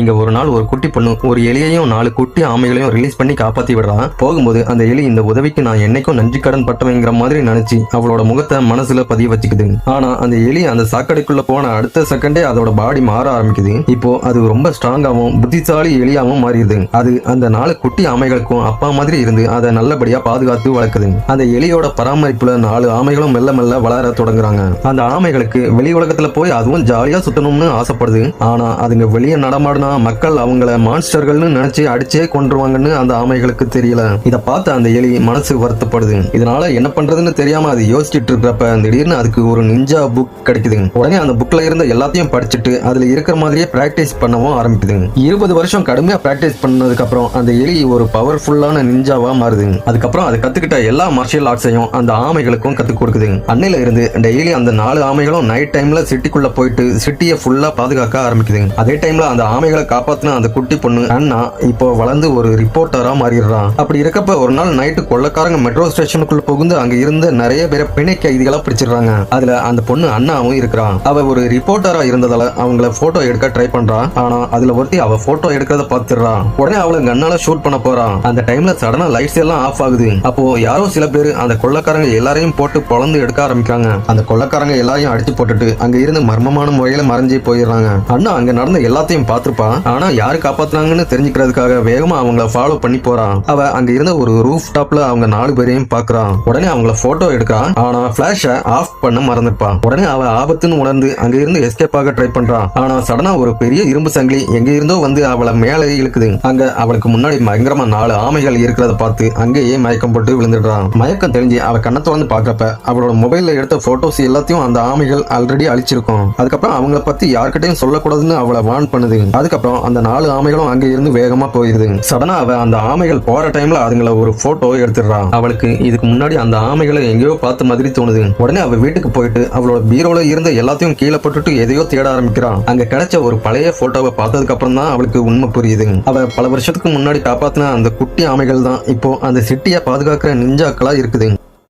இங்க ஒரு நாள் ஒரு குட்டி பொண்ணு ஒரு எலியையும் 4 குட்டி ஆமைகளையும் ரிலீஸ் பண்ணி காப்பாத்தி விடுறான். போகும்போது அந்த எலி இந்த உதவிக்கு நான் என்னைக்கும் நன்றி கடன் பட்டவங்கிற மாதிரி நினைச்சு அவளோட முகத்தை மனசுல பதிய வச்சுக்குது. ஆனா அந்த எலி அந்த சாக்கடைக்குள்ள போன அடுத்த செகண்டே அதோட பாடி மாற ஆரம்பிக்குது. இப்போ அது ரொம்ப ஸ்ட்ராங்காவும் புத்திசாலி எலியாவும் மாறிடுது. அது அந்த 4 குட்டி ஆமைகளுக்கும் அப்பா மாதிரி இருந்து அதை நல்லபடியா பாதுகாத்து வளர்க்குது. அந்த எலியோட பராமரிப்புல 4 ஆமைகளும் மெல்ல மெல்ல வளர தொடங்குறாங்க. அந்த ஆமைகளுக்கு வெளி உலகத்துல போய் அதுவும் ஜாலியா சுத்தணும்னு ஆசைப்படுது. ஆனா அதுங்க வெளியே நடமாடினா மக்கள் அவங்கள மான்ஸ்டர்கள்னு நினைச்சு அடிச்சே கொன்றுவாங்கன்னு அந்த ஆமைகளுக்கு தெரியல. இத பார்த்து அந்த எலி மனசு வருத்தப்படுது. இதனால என்ன பண்றதுன்னு தெரியாம அது யோசிச்சுட்டு இருக்கிறப்ப திடீர்னு அதுக்கு ஒரு நிஞ்சா புக் கிடைக்குது. உடனே அந்த புக்ல இருந்த எல்லாத்தையும் படிச்சுட்டு அதுல இருக்கிற மாதிரியே பிராக்டிஸ் பண்ணவும் ஆரம்பிக்குது. 20 வருஷம் கடுமையா பிராக்டிஸ் பண்ணதுக்கு அப்புறம் அந்த எலி ஒரு பவர்ஃபுல்லான நிஞ்சாவா மாறுது. அதுக்கப்புறம் அது கத்துக்கிட்ட எல்லா மார்ஷியல் ஆர்ட்ஸையும் அந்த ஆமைகளுக்கும் கத்துக் கொடுக்குது. அன்னையில இருந்து டெய்லி அந்த 4 ஆமைகளும் நைட் டைம்ல சிட்டிக்குள்ள போயிட்டு சிட்டியை ஃபுல்லா பாதுகாக்க ஆரம்பிக்குது. அதே டைம்ல அந்த ஆமைகளை காப்பாத்தின அந்த குட்டி பொண்ணு அண்ணா இப்போ வளர்ந்து ஒரு ரிப்போர்ட்டரா மாறிடுறான். அப்படி இருக்கப்ப ஒரு நாள் நைட்டு கொள்ளக்காரங்க மெட்ரோ ஸ்டேஷனுக்குள்ள புகுந்து அங்க இருந்த நிறைய பேரை பிணை கைதிகளா பிடிச்சிடுறாங்க. அதுல அந்த பொண்ணு அண்ணாவும் இருக்கிறான். அவ ஒரு ரிப்போர்ட்டரா இருந்ததால அவங்கள போட்டோ எடுக்க ட்ரை பண்றான். ஆனா அதுல ஒருத்தி அவ போட்டோ எடுக்கிறத பாத்துறான். உடனே அவளை கண்ணால ஷூட் பண்ண போறான். அந்த டைம்ல சடனா லைட்ஸ் எல்லாம் ஆஃப் ஆகுது. அப்போ யாரோ சில பேர் அந்த கொள்ளக்காரங்க எல்லாரையும் போட்டு பொளந்து எடுக்க ஆரம்பிக்காங்க. அந்த கொள்ளக்காரங்க எல்லாரையும் அடிச்சு போட்டுட்டு அங்க இருந்து மர்மமான முறையில மறைஞ்சு போயிடுறாங்க. அண்ணா அங்க நடந்த எல்லாத்தையும் பார்த்திருப்பான். ஆனா யாரு காப்பாத்துறாங்கன்னு தெரிஞ்சுக்கிறதுக்காக வேகமா அவங்கள ஃபாலோ பண்ணி போறான். அவ அங்க இருந்த ஒரு ரூஃப் டாப்ல அவங்க 4 பேரையும் பாக்குறான். உடனே அவங்கள போட்டோ எடுக்கிறான். ஆனா பிளாஷ ஆஃப் பண்ண மறந்துருப்பான். உடனே அவ ஆபத்துன்னு உணர்ந்து அங்க இருந்து எஸ்கேப் ஆக ட்ரை பண்றான். ஆனா சடனா ஒரு பெரிய இரும்பு சங்கிலி எங்க இருந்தோ வந்து அவளை மேலே இழுக்குது. அங்க அவளுக்கு முன்னாடி பயங்கரமா 4 ஆமைகள் இருக்கிறத பார்த்து அங்கேயே மயக்கம் போட்டு விழுந்துடுறான். மயக்கம் தெரிஞ்சு அவ கண்ணை திறந்து பாக்குறப்ப அவளோட மொபைல்ல எடுத்த போட்டோஸ் எல்லாத்தையும் அந்த ஆமைகள் ஆல்ரெடி அழிச்சிருக்கும். அதுக்கப்புறம் அவங்கள பத்தி யார்கிட்டையும் சொல்லக்கூடாதுன்னு அவளை வார்ன் பண்ணுது. அதுக்கப்புறம் அந்த 4 ஆமைகளும் அங்க இருந்து வேகமா போயிருது. சடனா அவ அந்த ஆமைகள் போற டைம்ல அதுங்கள ஒரு போட்டோ எடுத்துடுறான். அவளுக்கு இதுக்கு முன்னாடி அந்த ஆமைகளை எங்கேயோ பார்த்த மாதிரி தோணுது. உடனே அவ வீட்டுக்கு போயிட்டு அவளோட பீரோல இருந்த எல்லாத்தையும் கீழே போட்டுட்டு எதையோ தேட ஆரம்பிக்கிறான். அங்க கிடைச்ச ஒரு பழைய போட்டோவை பார்த்ததுக்கு அப்புறம் தான் அவளுக்கு உண்மை புரியுது. அவ பல வருஷத்துக்கு முன்னாடி காப்பாத்தின அந்த குட்டி ஆமைகள் தான் இப்போ அந்த சிட்டியை பாதுகாக்கிற நிஞ்சாக்களா இருக்குது.